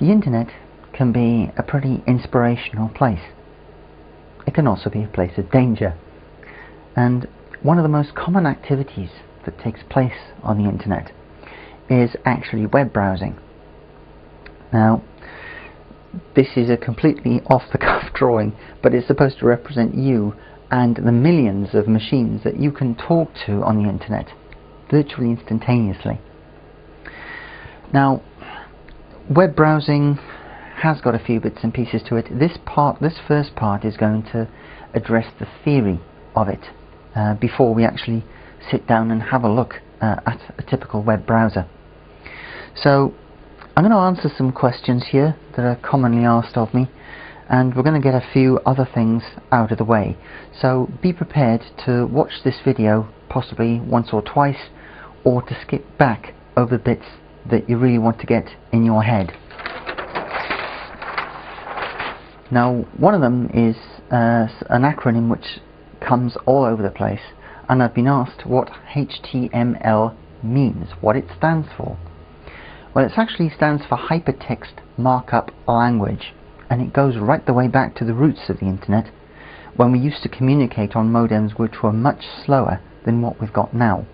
The internet can be a pretty inspirational place. It can also be a place of danger. And one of the most common activities that takes place on the internet is actually web browsing. Now, this is a completely off-the-cuff drawing, but it's supposed to represent you and the millions of machines that you can talk to on the internet virtually instantaneously. Now, web browsing has got a few bits and pieces to it. This first part is going to address the theory of it before we actually sit down and have a look at a typical web browser. So I'm going to answer some questions here that are commonly asked of me, and we're going to get a few other things out of the way. So be prepared to watch this video possibly once or twice, or to skip back over bits that you really want to get in your head. Now, one of them is an acronym which comes all over the place, and I've been asked what HTML means, what it stands for. Well, it actually stands for Hypertext Markup Language, and it goes right the way back to the roots of the internet, when we used to communicate on modems which were much slower than what we've got now.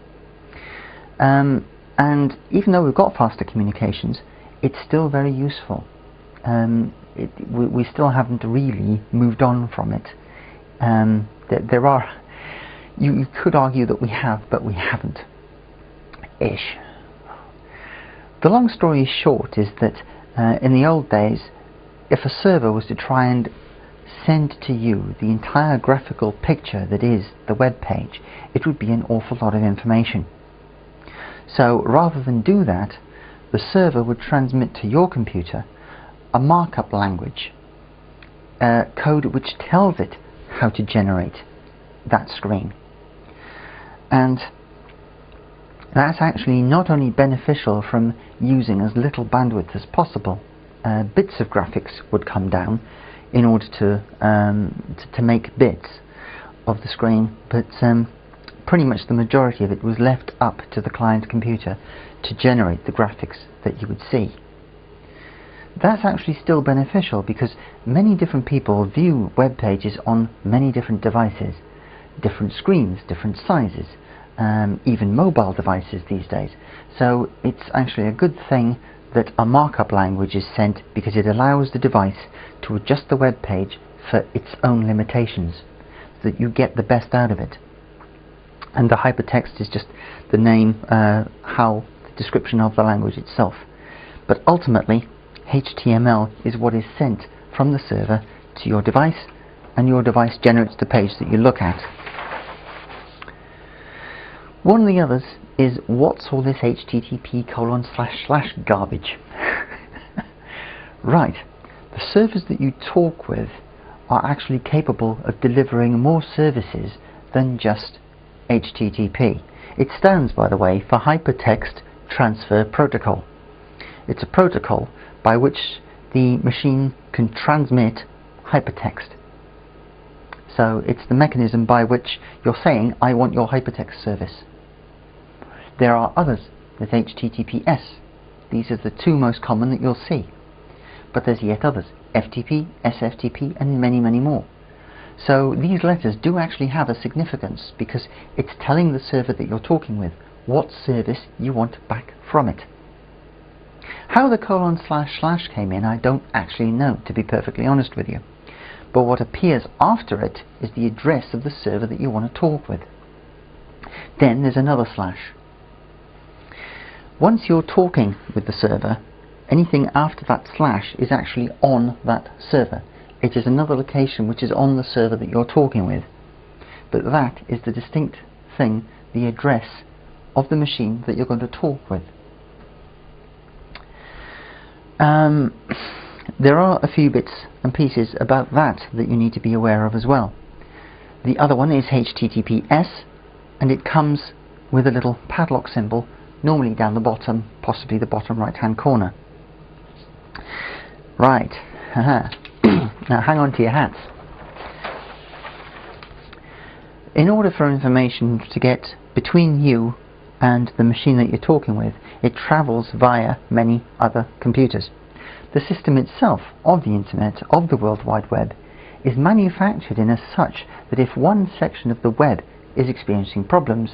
And even though we've got faster communications, it's still very useful. We still haven't really moved on from it. There are, you could argue that we have, but we haven't. Ish. The long story short is that in the old days, if a server was to try and send to you the entire graphical picture that is the web page, it would be an awful lot of information. So rather than do that, the server would transmit to your computer a markup language, code which tells it how to generate that screen. And that's actually not only beneficial from using as little bandwidth as possible. Bits of graphics would come down in order to make bits of the screen, but pretty much the majority of it was left up to the client computer to generate the graphics that you would see. That's actually still beneficial because many different people view web pages on many different devices, different screens, different sizes, even mobile devices these days. So it's actually a good thing that a markup language is sent, because it allows the device to adjust the web page for its own limitations, so that you get the best out of it. And the hypertext is just the name, the description of the language itself. But ultimately, HTML is what is sent from the server to your device, and your device generates the page that you look at. One of the others is, what's all this HTTP:// garbage? Right, the servers that you talk with are actually capable of delivering more services than just HTTP. It stands, by the way, for Hypertext Transfer Protocol. It's a protocol by which the machine can transmit hypertext. So it's the mechanism by which you're saying, I want your hypertext service. There are others with HTTPS. These are the two most common that you'll see. But there's yet others, FTP, SFTP, and many, many more. So these letters do actually have a significance, because it's telling the server that you're talking with what service you want back from it. How the : / came in, I don't actually know, to be perfectly honest with you. But what appears after it is the address of the server that you want to talk with. Then there's another slash. Once you're talking with the server, anything after that slash is actually on that server. It is another location which is on the server that you're talking with. But that is the distinct thing, the address of the machine that you're going to talk with. There are a few bits and pieces about that you need to be aware of as well. The other one is HTTPS, and it comes with a little padlock symbol, normally down the bottom, possibly the bottom right hand corner. Right, now hang on to your hats. In order for information to get between you and the machine that you're talking with, it travels via many other computers. The system itself of the internet, of the World Wide Web, is manufactured in as such that if one section of the web is experiencing problems,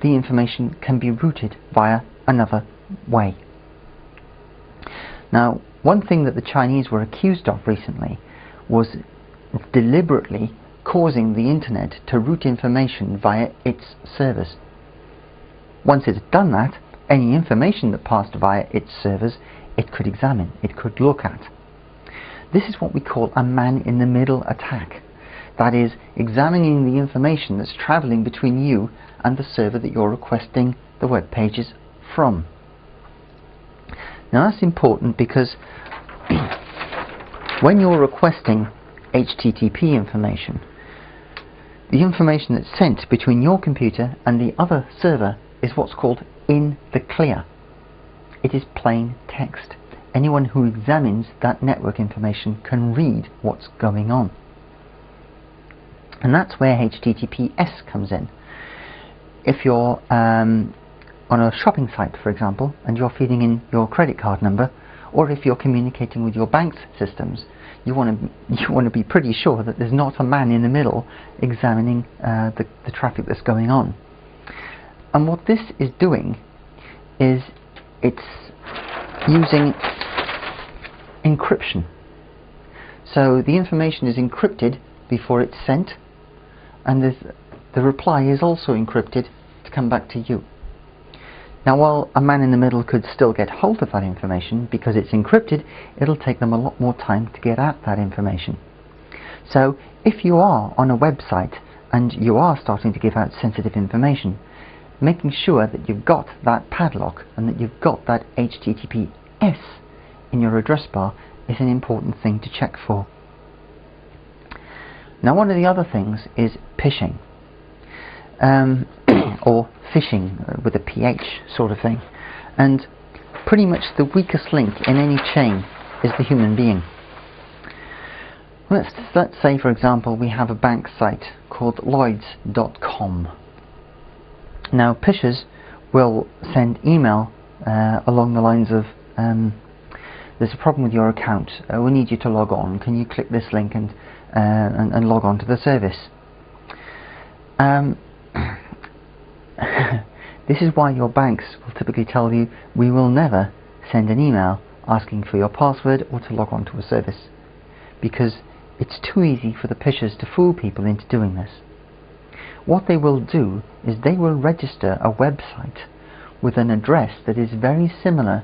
the information can be routed via another way. Now, one thing that the Chinese were accused of recently was deliberately causing the internet to route information via its servers. Once it had done that, any information that passed via its servers, it could examine, it could look at. This is what we call a man-in-the-middle attack. That is, examining the information that's traveling between you and the server that you're requesting the web pages from. Now that's important because when you're requesting HTTP information, the information that's sent between your computer and the other server is what's called in the clear. It is plain text. Anyone who examines that network information can read what's going on. And that's where HTTPS comes in. If you're on a shopping site, for example, and you're feeding in your credit card number, or if you're communicating with your bank's systems, you want to be pretty sure that there's not a man in the middle examining the traffic that's going on. And what this is doing is it's using encryption. So the information is encrypted before it's sent, and the reply is also encrypted to come back to you. Now, while a man in the middle could still get hold of that information, because it's encrypted, it'll take them a lot more time to get at that information. So if you are on a website and you are starting to give out sensitive information, making sure that you've got that padlock and that you've got that HTTPS in your address bar is an important thing to check for. Now, one of the other things is phishing, or phishing with a PH sort of thing, and pretty much the weakest link in any chain is the human being. Let's say, for example, we have a bank site called Lloyds.com. Now, phishers will send email along the lines of there's a problem with your account, we need you to log on, can you click this link and log on to the service. This is why your banks will typically tell you, we will never send an email asking for your password or to log on to a service, because it's too easy for the phishers to fool people into doing this. What they will do is they will register a website with an address that is very similar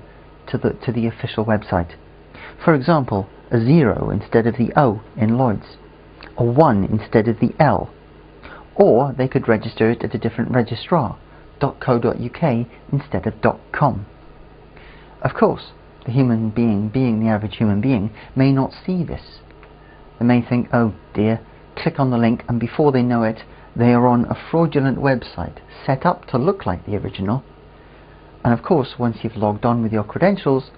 to the official website. For example, a 0 instead of the O in Lloyds, a 1 instead of the L, or they could register it at a different registrar, .co.uk instead of .com. Of course, the human being the average human being, may not see this. They may think, oh dear, click on the link, and before they know it, they are on a fraudulent website set up to look like the original. And of course, once you've logged on with your credentials,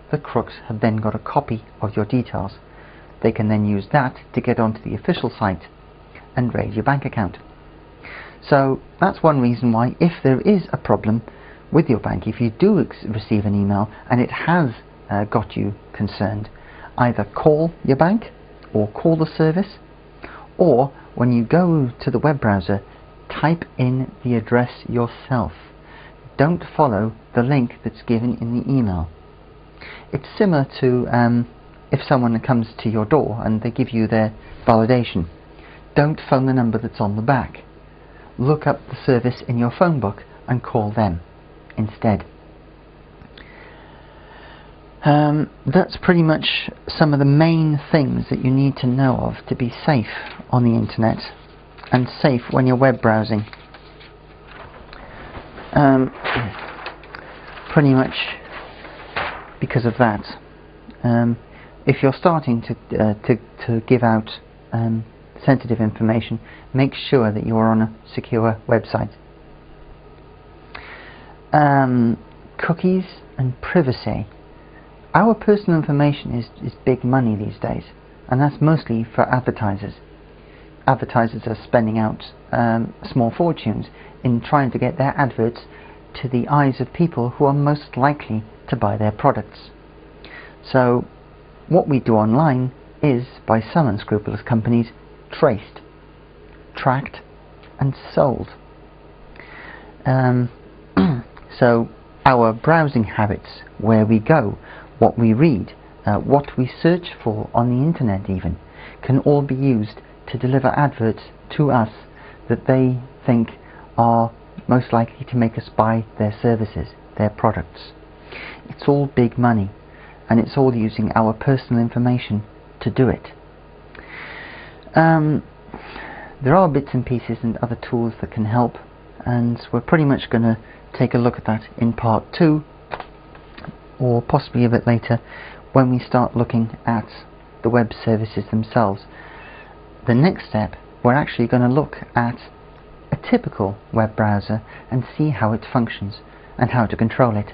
the crooks have then got a copy of your details. They can then use that to get onto the official site and raid your bank account. So that's one reason why, if there is a problem with your bank, if you do receive an email and it has got you concerned, either call your bank or call the service, or when you go to the web browser, type in the address yourself. Don't follow the link that's given in the email. It's similar to if someone comes to your door and they give you their validation. Don't phone the number that's on the back. Look up the service in your phone book and call them instead. That's pretty much some of the main things that you need to know of to be safe on the internet and safe when you're web browsing. Pretty much because of that, if you're starting to give out sensitive information, make sure that you're on a secure website. Cookies and privacy. Our personal information is big money these days, and that's mostly for advertisers. Advertisers are spending out small fortunes in trying to get their adverts to the eyes of people who are most likely to buy their products. So what we do online is, by some unscrupulous companies, traced, tracked and sold. So our browsing habits, where we go, what we read, what we search for on the internet even, can all be used to deliver adverts to us that they think are most likely to make us buy their services, their products. It's all big money, and it's all using our personal information to do it. There are bits and pieces and other tools that can help, and we're pretty much going to take a look at that in part 2, or possibly a bit later, when we start looking at the web services themselves. The next step, we're actually going to look at a typical web browser and see how it functions and how to control it.